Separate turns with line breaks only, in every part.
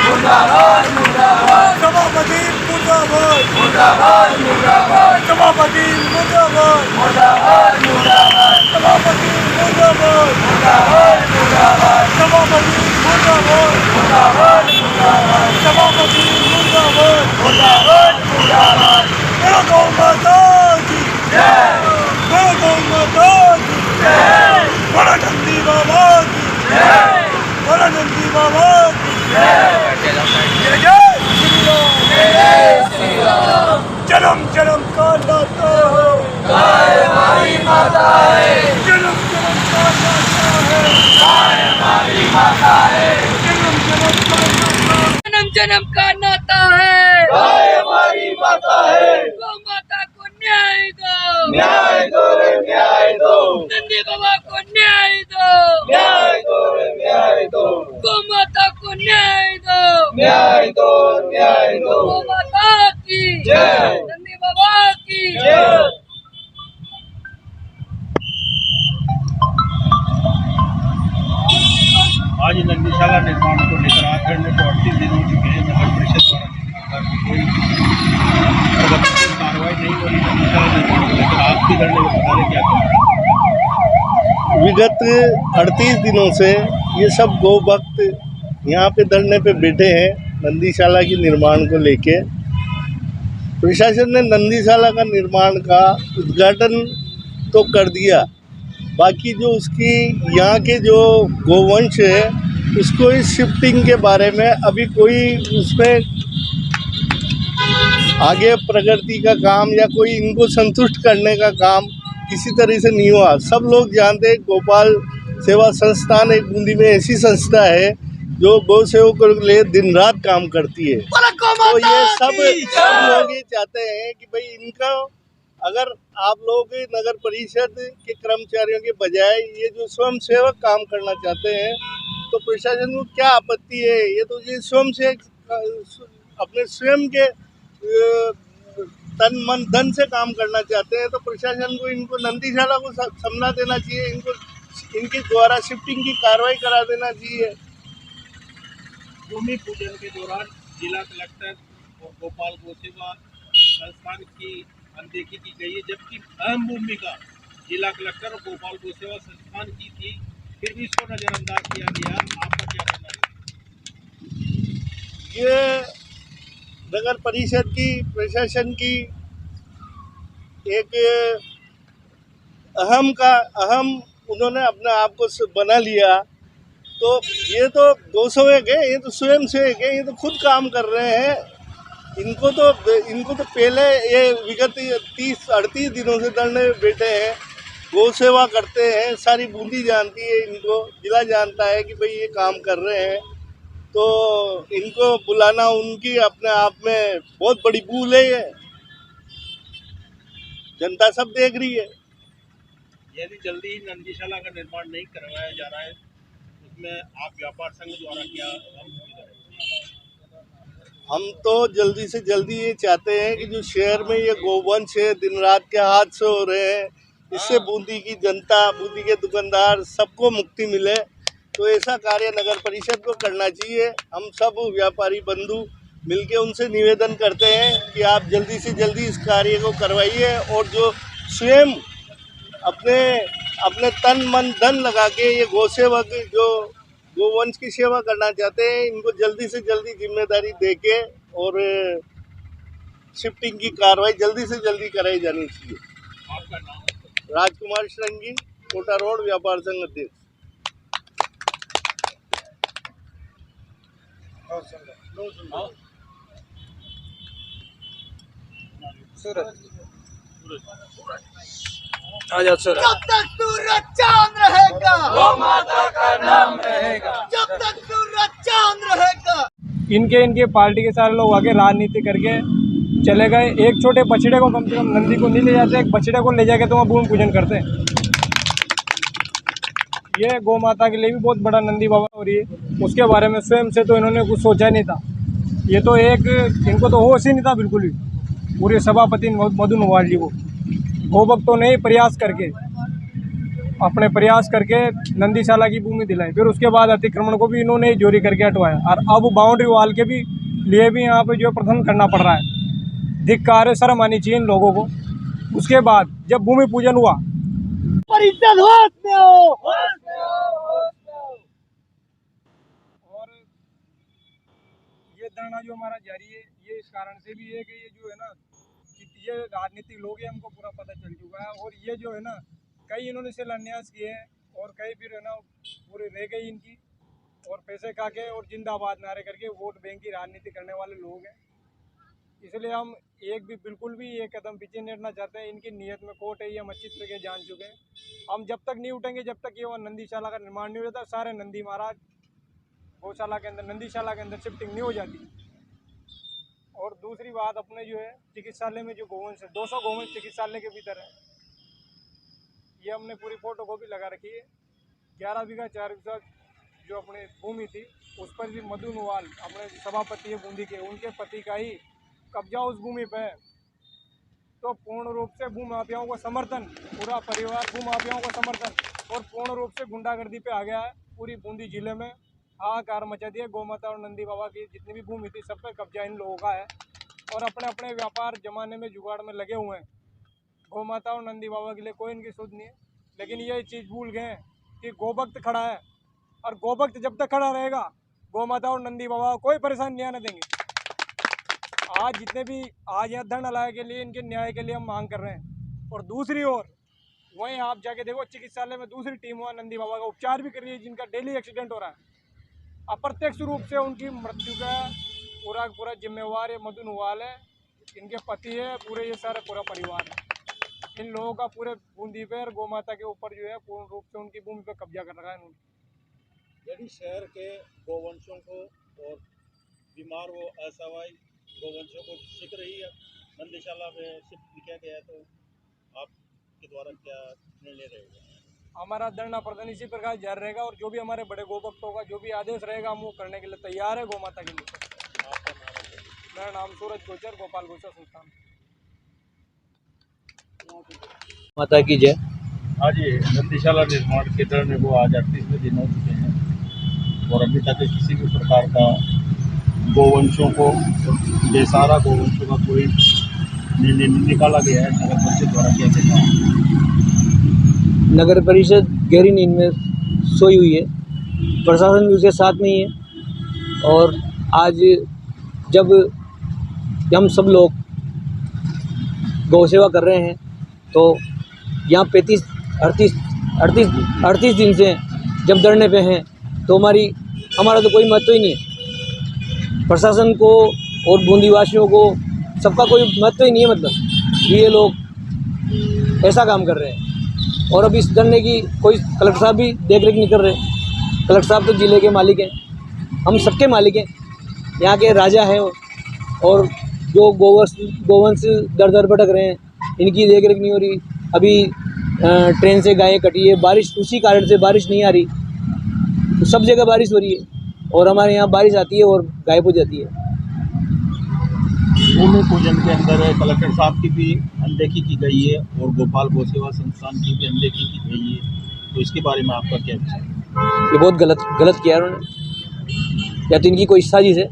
मुर्दाबाद मुर्दाबाद
सभापति मुर्दाबाद
मुर्दाबाद मुर्दाबाद
सभापति मुर्दाबाद
मुर्दाबाद मुर्दाबाद
सभापति मुर्दाबाद
मुर्दाबाद मुर्दाबाद
सभापति मुर्दाबाद
मुर्दाबाद मुर्दाबाद
सभापति मुर्दाबाद
मुर्दाबाद मुर्दाबाद
मेरा गौ माता की
जय
मेरा गौ माता की
जय
बड़ा नंदी बाबा की
जय
बड़ा नंदी बाबा की
जय
जय जय श्री राम
जय श्री राम
जन्म जन्म का दाता है
गाय हमारी माता है
जन्म जन्म का दाता है
गाय हमारी माता है
जन्म जन्म का दाता
जन्म का नाता है
गाय हमारी माता है
गौ माता को न्याय दो
न्याय दो रे न्याय दो
नंदी बाबा को न्याय दो
न्याय दो रे न्याय दो
गौ माता को न्याय दो
न्याय दो न्याय दो
गौ माता की
जय
नंदी बाबा की
जय
आज नंदीशाला निर्माण को लेकर आज धरने को 38 दिन हो चुके हैं। नगर परिषद द्वारा कोई कार्रवाई नहीं हो रही। नंदीशाला निर्माण को लेकर आज भी धरने को बता रहे क्या
विगत 38 दिनों से ये सब गौ भक्त यहाँ पे धरने पे बैठे हैं नंदीशाला के निर्माण को लेके। प्रशासन ने नंदीशाला का निर्माण का उद्घाटन तो कर दिया, बाकी जो उसकी यहाँ के जो गोवंश है उसको इस शिफ्टिंग के बारे में अभी कोई उसमें आगे प्रगति का काम या कोई इनको संतुष्ट करने का काम किसी तरह से नहीं हुआ। सब लोग जानते हैं गोपाल सेवा संस्थान एक बूंदी में ऐसी संस्था है जो गौ सेवकों के लिए दिन रात काम करती है। तो ये सब लोग ये चाहते हैं कि भाई इनका अगर आप लोग नगर परिषद के कर्मचारियों के बजाय ये जो स्वयं सेवक काम करना चाहते हैं तो प्रशासन को क्या आपत्ति है। ये तो ये स्वयं से अपने स्वयं के तन मन धन से काम करना चाहते हैं तो प्रशासन को इनको नंदीशाला को समझा देना चाहिए, इनको इनके द्वारा शिफ्टिंग की कार्रवाई करा देना चाहिए।
भूमि पूजन के दौरान जिला कलेक्टर और गोपाल गौ सेवा संस्थान की अनदेखी की गई है, जबकि अहम भूमिका जिला कलेक्टर और गोपाल गौ सेवा संस्थान की थी, फिर भी इसको नजरअंदाज किया गया। आपका क्या कहना है?
ये नगर परिषद की प्रशासन की एक अहम उन्होंने अपने आप को बना लिया। तो ये तो गौ सेवक है, ये तो स्वयं सेवक है, ये तो खुद काम कर रहे हैं। इनको तो पहले ये विगत 30-38 दिनों से धरने में बैठे हैं, गौ सेवा करते हैं, सारी बूंदी जानती है इनको, जिला जानता है कि भाई ये काम कर रहे हैं। तो इनको बुलाना उनकी अपने आप में बहुत बड़ी भूल है। ये जनता सब देख रही है।
यदि जल्दी ही नंदीशाला का निर्माण नहीं करवाया जा रहा है उसमें आप व्यापार संघ द्वारा क्या
हम तो जल्दी से जल्दी ये चाहते हैं कि जो शहर में ये गोवंश है दिन रात के हादसे हो रहे हैं, इससे बूंदी की जनता, बूंदी के दुकानदार सबको मुक्ति मिले। तो ऐसा कार्य नगर परिषद को करना चाहिए। हम सब व्यापारी बंधु मिलके उनसे निवेदन करते हैं कि आप जल्दी से जल्दी इस कार्य को करवाइए और जो स्वयं अपने तन मन धन लगा के ये गौ सेवक जो गोवंश की सेवा करना चाहते हैं इनको जल्दी से जल्दी जिम्मेदारी देके और शिफ्टिंग की कार्रवाई जल्दी से जल्दी कराई जानी चाहिए।
आपका नाम?
राजकुमार श्रृंगी, कोटा रोड, व्यापार संघ अध्यक्ष।
आजाद सर
जब तक सूरज चांद रहेगा
गौ माता का नाम रहेगा
जब तक सूरज चांद रहेगा।
इनके पार्टी के सारे लोग आगे राजनीति करके चले गए। एक छोटे बछड़े को कम से कम नंदी को नहीं ले जाते, एक बछड़े को ले जाके तो वहाँ भूमि पूजन करते हैं। ये गौ माता के लिए भी बहुत बड़ा नंदी बाबा हो रही है, उसके बारे में स्वयं से तो इन्होंने कुछ सोचा नहीं था। ये तो इनको तो होश ही नहीं था बिल्कुल भी। पूरे सभापति मधु नवाल जी को गौ भक्तों ने प्रयास करके अपने प्रयास करके नंदीशाला की भूमि दिलाई। फिर उसके बाद अतिक्रमण को भी इन्होंने ही चोरी करके हटवाया और अब बाउंड्री वॉल के भी लिए भी यहाँ पे जो है प्रदर्शन करना पड़ रहा है। धिक्कार है, शर्म आनी चाहिए इन लोगों को। उसके बाद जब भूमि पूजन हुआ,
परिषद होश में हो।
और ये धरना जो हमारा जारी है, ये इस कारण से भी है कि ये जो है ना, ये राजनीतिक लोग हैं, हमको पूरा पता चल चुका है। और ये जो है ना, कई इन्होंने शिलान्यास किए हैं और कई फिर है ना पूरी रह गई इनकी, और पैसे खा के और जिंदाबाद नारे करके वोट बैंक की राजनीति करने वाले लोग हैं। इसलिए हम बिल्कुल भी एक कदम पीछे नहीं हटना चाहते हैं। इनकी नीयत में खोट है, ये हम अच्छी तरह जान चुके हैं। हम जब तक नहीं उठेंगे, जब तक ये वहाँ नंदीशाला का निर्माण नहीं हो जाता, सारे नंदी महाराज गौशाला के अंदर, नंदीशाला के अंदर शिफ्टिंग नहीं हो जाती। और दूसरी बात, अपने जो है चिकित्सालय में जो गोवंश है, 200 गोवंश चिकित्सालय के भीतर है, ये हमने पूरी फोटो कॉपी लगा रखी है। 11 बीघा 4 बीघा जो अपने भूमि थी, उस पर भी मधु नुवाल अपने सभापति है बूंदी के, उनके पति का ही कब्जा उस भूमि पे है। तो पूर्ण रूप से भूमाफियाओं को समर्थन, पूरा परिवार भूमाफियाओं को समर्थन और पूर्ण रूप से गुंडागर्दी पे आ गया है। पूरी बूंदी जिले में हाहाकार मचा दिया। गौमाता और नंदी बाबा की जितनी भी भूमि थी, सब पे कब्जा इन लोगों का है और अपने अपने व्यापार जमाने में जुगाड़ में लगे हुए हैं। गौमाता और नंदी बाबा के लिए कोई इनकी सुध नहीं है। लेकिन ये चीज़ भूल गए हैं कि गोभक्त खड़ा है, और गोभक्त जब तक खड़ा रहेगा, गौमाता और नंदी बाबा को कोई परेशानी नहीं आने देंगे। आज जितने भी आज यहाँ धरना लाए के लिए, इनके न्याय के लिए हम मांग कर रहे हैं। और दूसरी ओर वहीं आप जाके देखो, चिकित्सालय में दूसरी टीम वहाँ नंदी बाबा का उपचार भी कर रही है, जिनका डेली एक्सीडेंट हो रहा है। अप्रत्यक्ष रूप से उनकी मृत्यु का पूरा जिम्मेवार ये मधु नुवाल है, इनके पति है, पूरे ये सारा पूरा परिवार है। इन लोगों का पूरे बूंदी पे और गौमाता के ऊपर जो है पूर्ण रूप से उनकी भूमि पे कब्जा कर रखा है इन्होंने।
यदि शहर के गोवंशों को और बीमार व असहाय गोवंशों को शीघ्र ही नंदीशाला में शिफ्ट किया गया है, तो आपके द्वारा क्या निर्णय रहेगा?
हमारा धरना प्रदर्शन इसी प्रकार जारी रहेगा और जो भी हमारे बड़े गोभक्तों का जो भी आदेश रहेगा, हम वो करने के लिए तैयार है गौमाता के लिए।
आपका नाम है?
मेरा नाम सूरज गोचर, गोपाल गोचर संस्थान।
माता की जय।
आज ये नंदीशाला निर्माण के धरने को आज 38वें दिन हो चुके हैं और अभी तक किसी भी प्रकार का गोवंशों को, बेसहारा गोवंशों का कोई निर्णय नहीं निकाला गया है। नगर परिषद द्वारा क्या कहना है?
नगर परिषद गहरी नींद में सोई हुई है, प्रशासन भी उसके साथ नहीं है। और आज जब हम सब लोग गौ सेवा कर रहे हैं, तो यहाँ 38 दिन से जब धरने पे हैं, तो हमारा तो कोई महत्व ही नहीं है। प्रशासन को और बूंदीवासियों को सबका कोई महत्व ही नहीं है। मतलब ये लोग ऐसा काम कर रहे हैं और अब इस धरने की कोई कलेक्टर साहब भी देख रेख नहीं कर रहे। कलेक्टर साहब तो जिले के मालिक हैं, हम सबके मालिक हैं, यहाँ के राजा हैं। और जो गोवंश दर दर भटक रहे हैं, इनकी देख रेख नहीं हो रही। अभी ट्रेन से गायें कटी है, बारिश उसी कारण से बारिश नहीं आ रही, तो सब जगह बारिश हो रही है और हमारे यहाँ बारिश आती है और गायब हो जाती है।
भूमि पूजन के अंदर कलेक्टर साहब की भी अनदेखी की गई है और गोपाल गौ सेवा संस्थान की भी अनदेखी की गई है, तो इसके बारे में आपका क्या विचार है?
ये बहुत गलत किया उन्होंने, या तो इनकी कोई साजिश है,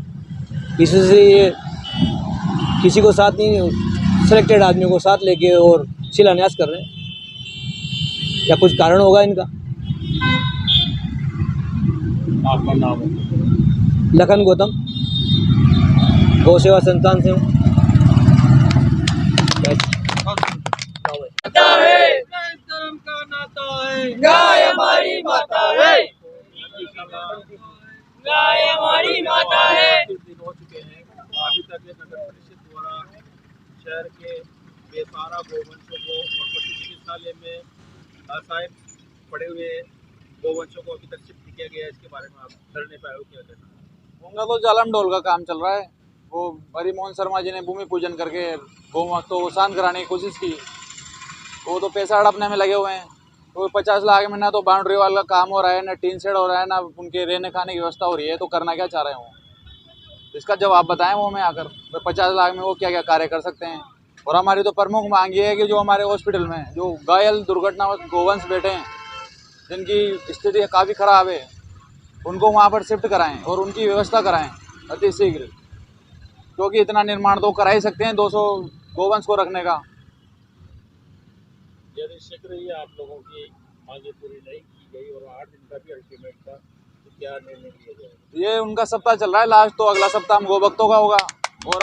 इससे ये किसी को साथ नहीं, सिलेक्टेड आदमी को साथ लेके और शिलान्यास कर रहे हैं, या कुछ कारण होगा इनका।
आपका नाम है?
लखन गौतम, गौ सेवा संस्थान से हूँ।
धर्म का नाता है, गाय हमारी माता है, गाय हमारी माता है।
दिन हो चुके हैं, अभी तक नगर परिषद द्वारा शहर के बेसहारा गोवंशों को और पशु चिकित्सालय में असहाय पड़े हुए गोवंशों को अभी तक शिफ्ट किया गया है। इसके बारे में आप धरने पे आए हो, क्या कहना है?
उनका तो जालम डोल का काम चल रहा है। वो हरिमोहन शर्मा जी ने भूमि पूजन करके गौमाता को शांत कराने की कोशिश की, वो तो पैसा हड़पने में लगे हुए हैं। तो 50 लाख में ना तो बाउंड्री वाल का काम हो रहा है, ना टीन शेड हो रहा है, ना उनके रहने खाने की व्यवस्था हो रही है। तो करना क्या चाह रहे हैं वो, इसका जवाब बताएं वो हमें आकर। 50 लाख में वो क्या क्या कार्य कर सकते हैं। और हमारी तो प्रमुख मांग ये है कि जो हमारे हॉस्पिटल में जो घायल दुर्घटना गोवंश बैठे हैं, जिनकी स्थिति काफ़ी ख़राब है उनको वहाँ पर शिफ्ट कराएं और उनकी व्यवस्था कराएं अति शीघ्र, क्योंकि इतना निर्माण तो करा ही सकते हैं 200 गोवंश को रखने का।
यदि शीघ्र ही आप लोगों की मांगे पूरी नहीं की गई और 8 दिन का भी अल्टीमेट था तो क्या निर्णय लिया जाएगा?
ये उनका सप्ताह चल रहा है लास्ट, तो अगला सप्ताह हम गोभक्तों का होगा। और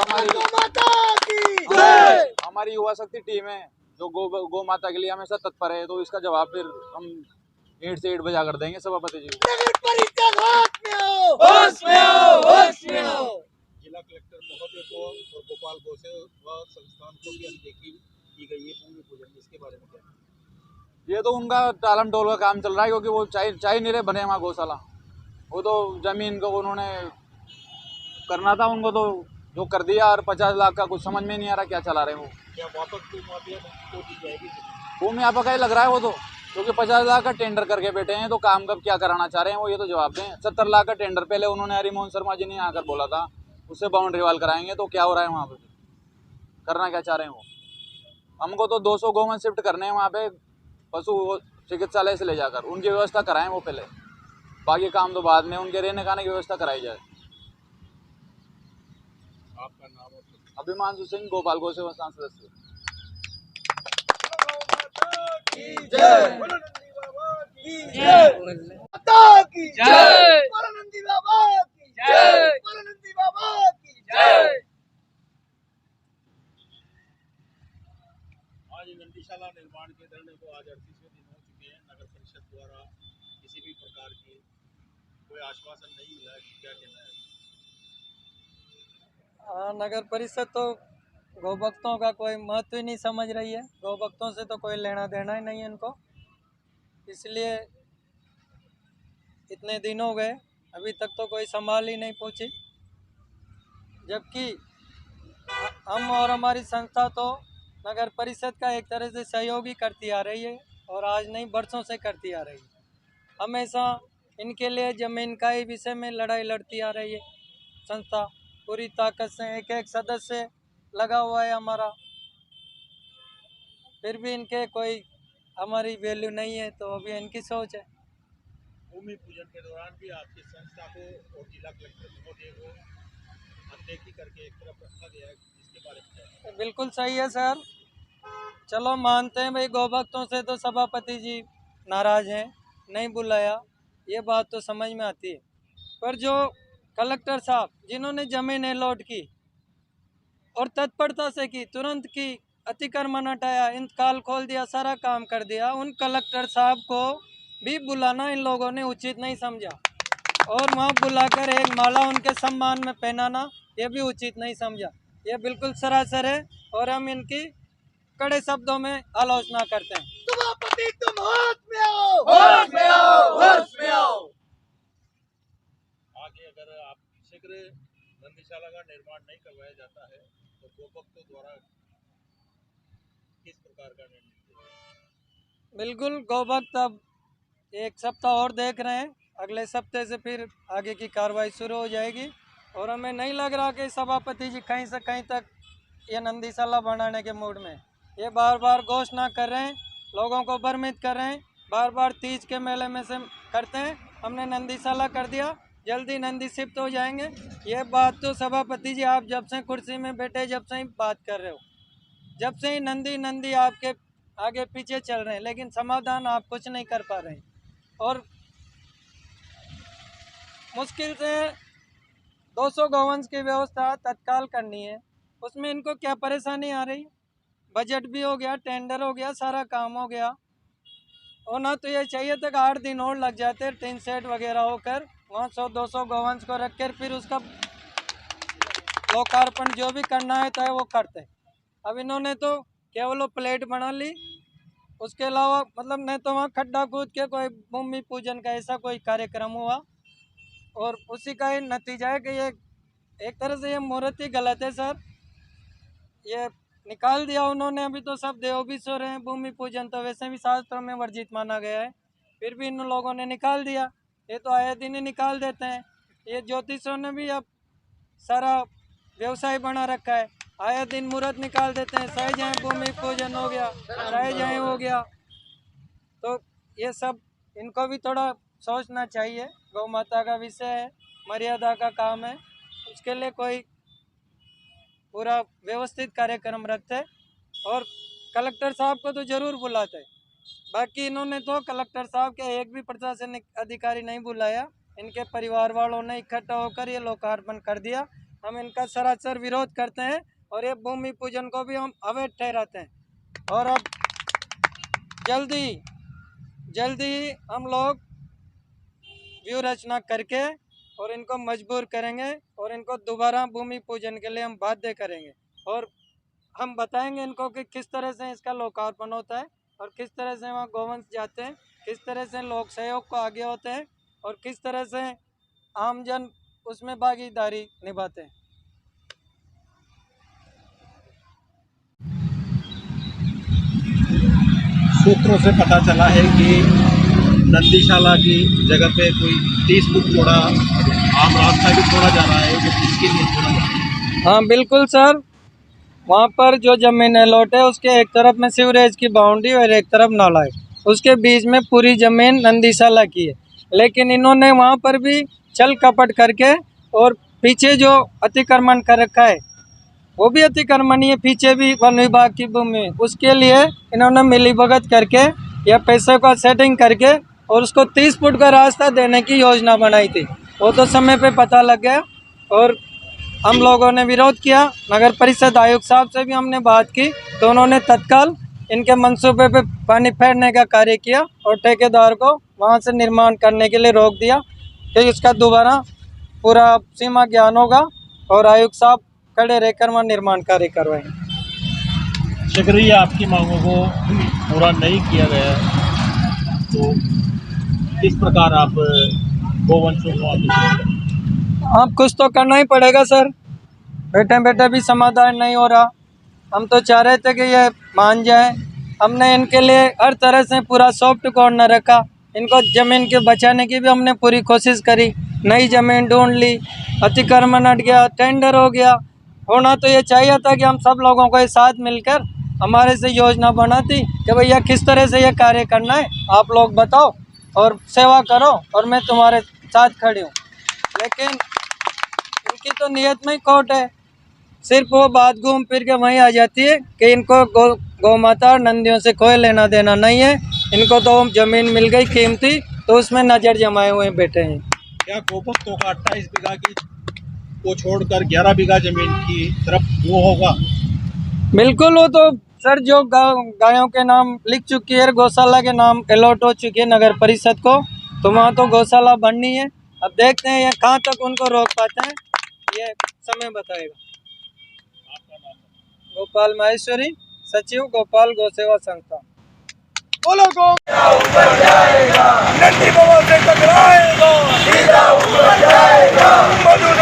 हमारी युवा शक्ति टीम है जो गौ माता के लिए हमेशा तत्पर है, तो इसका जवाब फिर हम ईंट से ईंट बजा कर देंगे सभापति जी।
जिला कलेक्टर महोदय को और गोपाल गौसेवा संस्थान को भी अनदेखी की गई है भूमि पूजन, इसके बारे में क्या?
ये तो उनका टालम टोल का काम चल रहा है, क्योंकि वो चाय नहीं रहे बने वहाँ गौशाला। वो तो जमीन को उन्होंने करना था, उनको तो जो कर दिया, और 50 लाख का कुछ समझ में नहीं आ रहा क्या चला रहे हैं वो।
क्या वापस भूमाफिया को दी जाएगी?
भूमि आपका का ही लग रहा है वो तो, क्योंकि 50 लाख का टेंडर करके बैठे हैं, तो काम कब क्या कराना चाह रहे हैं वो ये तो जवाब दें। 70 लाख का टेंडर पहले उन्होंने हरिमोहन शर्मा जी ने आकर बोला था, उससे बाउंड्री वाल कराएंगे, तो क्या हो रहा है वहाँ पे, करना क्या चाह रहे हैं वो? हमको तो 200 गौवंश शिफ्ट करने हैं वहाँ पे पशु चिकित्सालय से ले जाकर, उनकी व्यवस्था कराएं वो पहले, बाकी काम तो बाद में, उनके रहने खाने की व्यवस्था कराई जाए।
आपका नाम और
अभिमांशु सिंह, गोपाल गौसेवा संस्थान सदस्य।
आज नंदीशाला निर्माण के धरने को आज 38वें दिन हो चुके हैं। नगर परिषद द्वारा किसी भी प्रकार की कोई आश्वासन नहीं मिला है, क्या कहना है?
नगर परिषद तो गौभक्तों का कोई महत्व ही नहीं समझ रही है। गौभक्तों से तो कोई लेना देना ही नहीं है इनको, इसलिए इतने दिन हो गए अभी तक तो कोई संभाल ही नहीं पहुंची। जबकि हम और हमारी संस्था तो नगर परिषद का एक तरह से सहयोग ही करती आ रही है, और आज नहीं बरसों से करती आ रही है। हमेशा इनके लिए ज़मीन का ही विषय में लड़ाई लड़ती आ रही है संस्था पूरी ताकत से। एक एक सदस्य लगा हुआ है हमारा, फिर भी इनके कोई हमारी वैल्यू नहीं है, तो अभी इनकी सोच है।
भूमि पूजन के दौरान भी आपकी संस्था को और जिला कलेक्टर महोदय को अनदेखी करके एक तरफ रखा गया है, इसके बारे में क्या?
बिल्कुल सही है सर, चलो मानते हैं भाई गौभक्तों से तो सभापति जी नाराज़ हैं, नहीं बुलाया, ये बात तो समझ में आती है। पर जो कलेक्टर साहब जिन्होंने ज़मीन अलॉट की और तत्परता से की, तुरंत की, अतिक्रमण हटाया, इंतकाल खोल दिया, सारा काम कर दिया, उन कलेक्टर साहब को भी बुलाना इन लोगों ने उचित नहीं समझा, और वहाँ बुलाकर एक माला उनके सम्मान में पहनाना ये भी उचित नहीं समझा। ये बिल्कुल सरासर है और हम इनकी कड़े शब्दों में आलोचना करते हैं।
सभापति तुम होश में आओ,
होश में आओ, होश में आओ।
आगे अगर आप शीघ्र नंदीशाला का निर्माण नहीं करवाया जाता है तो गोभक्तों द्वारा किस प्रकार का निर्णय लिया जाएगा?
बिल्कुल, गौभक्त अब एक सप्ताह और देख रहे हैं, अगले सप्ताह से फिर आगे की कार्रवाई शुरू हो जाएगी। और हमें नहीं लग रहा कि सभापति जी कहीं से कहीं तक ये नंदीशाला बनाने के मूड में। ये बार बार घोषणा कर रहे हैं, लोगों को भ्रमित कर रहे हैं, बार बार तीज के मेले में से करते हैं हमने नंदीशाला कर दिया, जल्दी नंदी शिफ्ट हो जाएंगे। ये बात तो सभापति जी आप जब से कुर्सी में बैठे जब से ही बात कर रहे हो, जब से ही नंदी नंदी आपके आगे पीछे चल रहे हैं, लेकिन समाधान आप कुछ नहीं कर पा रहे हैं। और मुश्किल से 200 गौवंश की व्यवस्था तत्काल करनी है, उसमें इनको क्या परेशानी आ रही है? बजट भी हो गया, टेंडर हो गया, सारा काम हो गया, होना तो ये चाहिए था कि 8 दिन और लग जाते, टिन सेट वगैरह होकर वहाँ 100-200 गौवंश को रख कर फिर उसका लोकार्पण जो भी करना है तो वो करते। अब इन्होंने तो केवल प्लेट बना ली, उसके अलावा मतलब नहीं तो वहाँ खड्डा कूद के कोई भूमि पूजन का ऐसा कोई कार्यक्रम हुआ, और उसी का ही नतीजा है कि ये एक तरह से ये मुहूर्त ही गलत है सर। ये निकाल दिया उन्होंने, अभी तो सब देव भी सो रहे हैं, भूमि पूजन तो वैसे भी शास्त्रों में वर्जित माना गया है, फिर भी इन लोगों ने निकाल दिया। ये तो आए दिन ही निकाल देते हैं। ये ज्योतिषों ने भी अब सारा व्यवसाय बना रखा है, आए दिन मुहूर्त निकाल देते हैं, चाहे जाए भूमि पूजन हो गया, चाहे जाए हो गया, तो ये सब इनको भी थोड़ा सोचना चाहिए। गौ माता का विषय है, मर्यादा का काम है, उसके लिए कोई पूरा व्यवस्थित कार्यक्रम रखते और कलेक्टर साहब को तो ज़रूर बुलाते। बाकी इन्होंने तो कलेक्टर साहब के एक भी प्रशासनिक अधिकारी नहीं बुलाया, इनके परिवार वालों ने इकट्ठा होकर ये लोकार्पण कर दिया। हम इनका सरासर विरोध करते हैं और ये भूमि पूजन को भी हम अवैध ठहराते हैं। और अब जल्दी ही हम लोग व्यू रचना करके और इनको मजबूर करेंगे और इनको दोबारा भूमि पूजन के लिए हम बाध्य करेंगे और हम बताएंगे इनको कि किस तरह से इसका लोकार्पण होता है और किस तरह से वहाँ गोवंश जाते हैं, किस तरह से लोक सहयोग को आगे होते हैं और किस तरह से आमजन उसमें भागीदारी निभाते हैं।
सूत्रों से पता चला है कि नंदीशाला की जगह पे कोई 30 फुट चौड़ा आम रास्ता भी छोड़ा जा रहा है, जो किसके लिए छोड़ा जा रहा है?
हाँ बिल्कुल सर, वहाँ पर जो जमीन अलॉट है उसके एक तरफ में सीवरेज की बाउंड्री और एक तरफ नाला है, उसके बीच में पूरी ज़मीन नंदीशाला की है। लेकिन इन्होंने वहाँ पर भी छल कपट करके और पीछे जो अतिक्रमण कर रखा है वो भी अतिक्रमणीय, पीछे भी वन विभाग की भूमि, उसके लिए इन्होंने मिलीभगत करके या पैसे का सेटिंग करके और उसको 30 फुट का रास्ता देने की योजना बनाई थी। वो तो समय पे पता लग गया और हम लोगों ने विरोध किया। नगर परिषद आयुक्त साहब से भी हमने बात की तो उन्होंने तत्काल इनके मंसूबे पे पानी फेरने का कार्य किया और ठेकेदार को वहाँ से निर्माण करने के लिए रोक दिया कि इसका दोबारा पूरा सीमा ज्ञान होगा और आयुक्त साहब खड़े रहकर वहाँ निर्माण कार्य करवाएंगे।
शिगरी आपकी मांगों को पूरा नहीं किया गया तो किस प्रकार आप गोवंशों को आगे,
आप कुछ तो करना ही पड़ेगा सर, बैठे बैठे भी समाधान नहीं हो रहा। हम तो चाह रहे थे कि ये मान जाए। हमने इनके लिए हर तरह से पूरा सॉफ्ट कॉर्नर रखा, इनको ज़मीन के बचाने की भी हमने पूरी कोशिश करी, नई ज़मीन ढूंढ ली, अतिक्रमण हट गया, टेंडर हो गया। होना तो ये चाहिए था कि हम सब लोगों को एक साथ मिलकर हमारे से योजना बनाती कि भैया किस तरह से ये कार्य करना है, आप लोग बताओ और सेवा करो और मैं तुम्हारे साथ खड़ी हूँ। लेकिन इनकी तो नियत में ही खोट है, सिर्फ वो बात घूम फिर के वहीं आ जाती है कि इनको गौ माता और नंदियों से कोई लेना देना नहीं है। इनको तो ज़मीन मिल गई कीमती तो उसमें नज़र जमाए हुए बैठे हैं।
क्या गोभक्तों का 28 बीघा की को छोड़कर 11 बीघा जमीन की तरफ वो होगा?
बिल्कुल, वो तो सर जो गायों के नाम लिख चुकी है, गौशाला के नाम अलॉट हो चुकी है नगर परिषद को, तो वहाँ तो गौशाला बननी है। अब देखते हैं ये कहाँ तक उनको रोक पाते हैं, ये समय बताएगा।
आपका नाम?
गोपाल माहेश्वरी, सचिव गोपाल गौसेवा संस्था।
बोलो गौ नंदी बाबा से टकराएगा, सीधा ऊपर जाएगा, मधुर